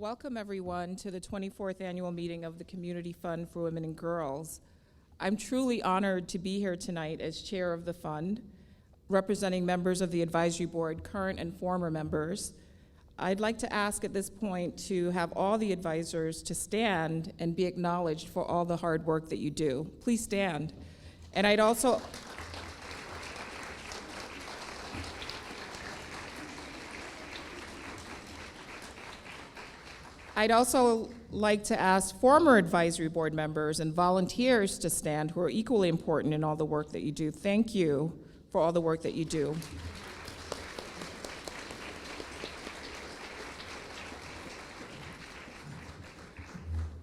Welcome everyone to the 24th annual meeting of the Community Fund for Women and Girls. I'm truly honored to be here tonight as chair of the fund, representing members of the advisory board, current and former members. I'd like to ask at this point to have all the advisors to stand and be acknowledged for all the hard work that you do. Please stand. And I'd also like to ask former advisory board members and volunteers to stand who are equally important in all the work that you do. Thank you for all the work that you do.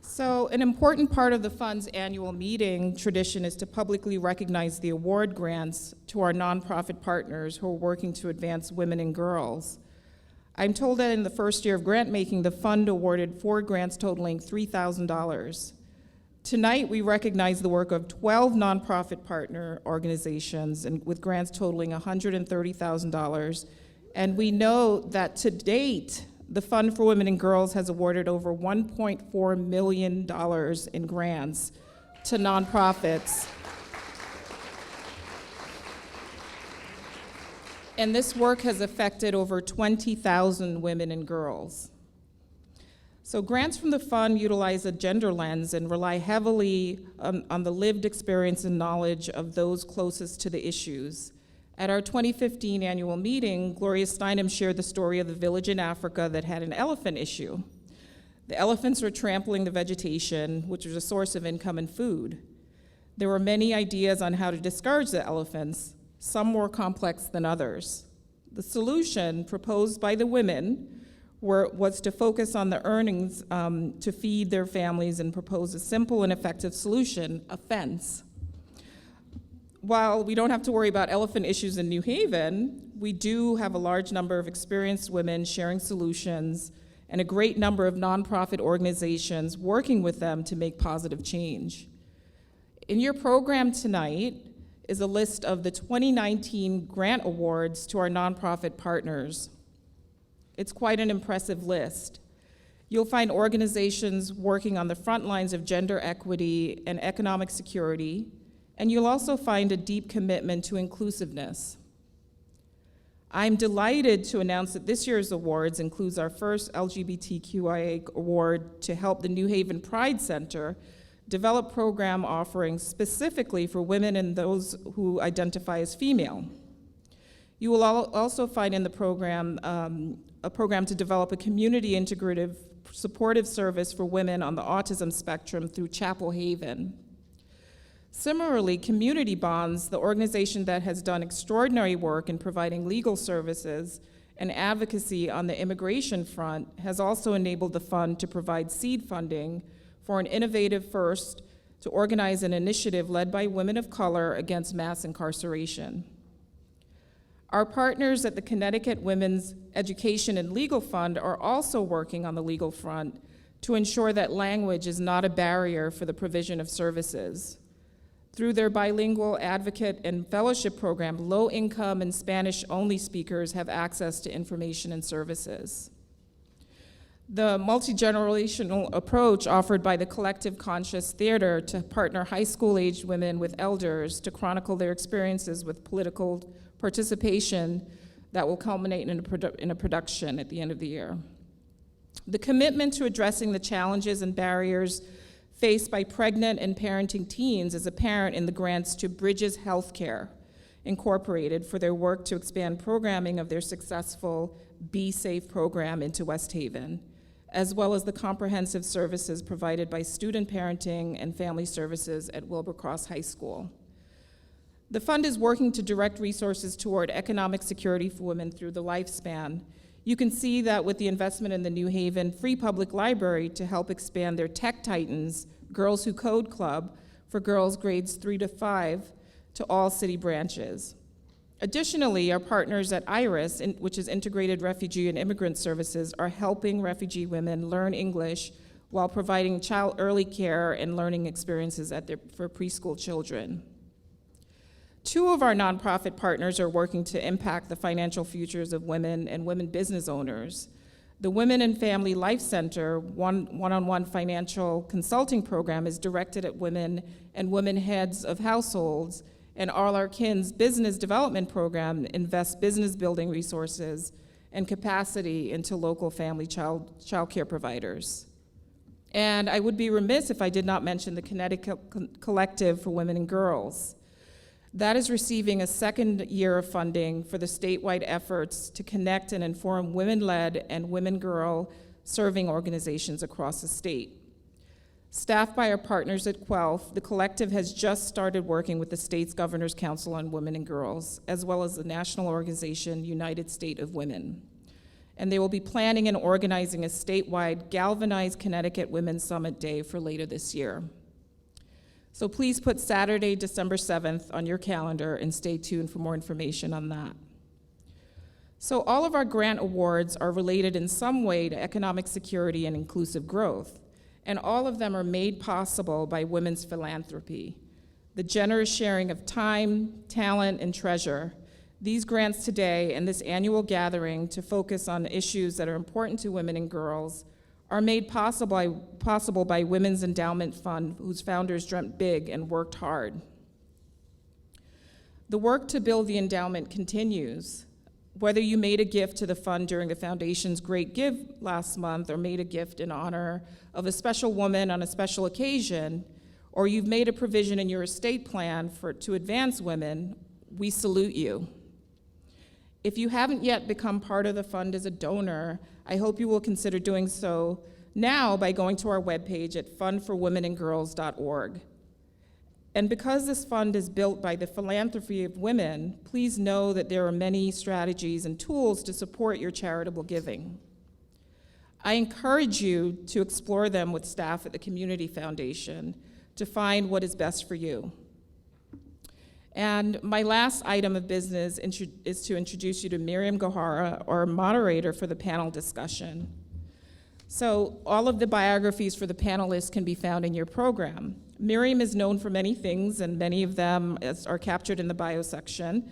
So an important part of the fund's annual meeting tradition is to publicly recognize the award grants to our nonprofit partners who are working to advance women and girls. I'm told that in the first year of grant making, the fund awarded 4 grants totaling $3,000. Tonight, we recognize the work of 12 nonprofit partner organizations and with grants totaling $130,000. And we know that to date, the Fund for Women and Girls has awarded over $1.4 million in grants to nonprofits. And this work has affected over 20,000 women and girls. So grants from the fund utilize a gender lens and rely heavily on the lived experience and knowledge of those closest to the issues. At our 2015 annual meeting, Gloria Steinem shared the story of the village in Africa that had an elephant issue. The elephants were trampling the vegetation, which was a source of income and food. There were many ideas on how to discourage the elephants, some more complex than others. The solution proposed by the women was to focus on the earnings to feed their families and propose a simple and effective solution, a fence. While we don't have to worry about elephant issues in New Haven, we do have a large number of experienced women sharing solutions and a great number of nonprofit organizations working with them to make positive change. In your program tonight is a list of the 2019 grant awards to our nonprofit partners. It's quite an impressive list. You'll find organizations working on the front lines of gender equity and economic security, and you'll also find a deep commitment to inclusiveness. I'm delighted to announce that this year's awards includes our first LGBTQIA award to help the New Haven Pride Center develop program offerings specifically for women and those who identify as female. You will also find in the program a program to develop a community integrative supportive service for women on the autism spectrum through Chapel Haven. Similarly, Community Bonds, the organization that has done extraordinary work in providing legal services and advocacy on the immigration front, has also enabled the fund to provide seed funding for an innovative first to organize an initiative led by women of color against mass incarceration. Our partners at the Connecticut Women's Education and Legal Fund are also working on the legal front to ensure that language is not a barrier for the provision of services. Through their bilingual advocate and fellowship program, low-income and Spanish-only speakers have access to information and services. The multi-generational approach offered by the Collective Conscious Theater to partner high school-aged women with elders to chronicle their experiences with political participation that will culminate in a production at the end of the year. The commitment to addressing the challenges and barriers faced by pregnant and parenting teens is apparent in the grants to Bridges Healthcare Incorporated for their work to expand programming of their successful Be Safe program into West Haven, as well as the comprehensive services provided by Student Parenting and Family Services at Wilbercross High School. The fund is working to direct resources toward economic security for women through the lifespan. You can see that with the investment in the New Haven Free Public Library to help expand their Tech Titans Girls Who Code Club for girls grades 3 to 5 to all city branches. Additionally, our partners at IRIS, which is Integrated Refugee and Immigrant Services, are helping refugee women learn English while providing child early care and learning experiences for preschool children. 2 of our nonprofit partners are working to impact the financial futures of women and women business owners. The Women and Family Life Center one-on-one financial consulting program is directed at women and women heads of households, and All Our Kin's business development program invests business building resources and capacity into local family child care providers. And I would be remiss if I did not mention the Connecticut Collective for Women and Girls. That is receiving a second year of funding for the statewide efforts to connect and inform women-led and women-girl serving organizations across the state. Staffed by our partners at Guelph, the collective has just started working with the state's Governor's Council on Women and Girls, as well as the national organization United State of Women. And they will be planning and organizing a statewide Galvanized Connecticut Women's Summit Day for later this year. So please put Saturday, December 7th on your calendar and stay tuned for more information on that. So all of our grant awards are related in some way to economic security and inclusive growth, and all of them are made possible by women's philanthropy, the generous sharing of time, talent, and treasure. These grants today and this annual gathering to focus on issues that are important to women and girls are made possible by Women's Endowment Fund, whose founders dreamt big and worked hard. The work to build the endowment continues. Whether you made a gift to the fund during the foundation's Great Give last month, or made a gift in honor of a special woman on a special occasion, or you've made a provision in your estate plan to advance women, we salute you. If you haven't yet become part of the fund as a donor, I hope you will consider doing so now by going to our webpage at fundforwomenandgirls.org. And because this fund is built by the philanthropy of women, please know that there are many strategies and tools to support your charitable giving. I encourage you to explore them with staff at the Community Foundation to find what is best for you. And my last item of business is to introduce you to Miriam Gohara, our moderator for the panel discussion. So all of the biographies for the panelists can be found in your program. Miriam is known for many things, and many of them are captured in the bio section.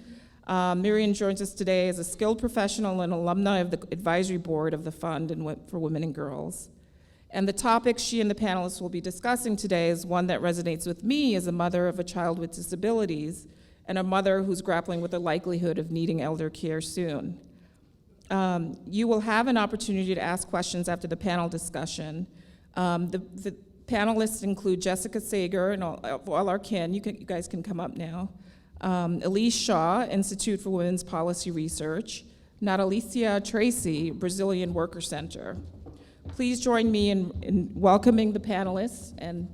Miriam joins us today as a skilled professional and alumni of the advisory board of the Fund for Women and Girls. And the topic she and the panelists will be discussing today is one that resonates with me as a mother of a child with disabilities and a mother who's grappling with the likelihood of needing elder care soon. You will have an opportunity to ask questions after the panel discussion. The panelists include Jessica Sager and all our kin. You guys can come up now. Elise Shaw, Institute for Women's Policy Research. Natalicia Tracy, Brazilian Worker Center. Please join me in welcoming the panelists and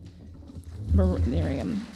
Miriam.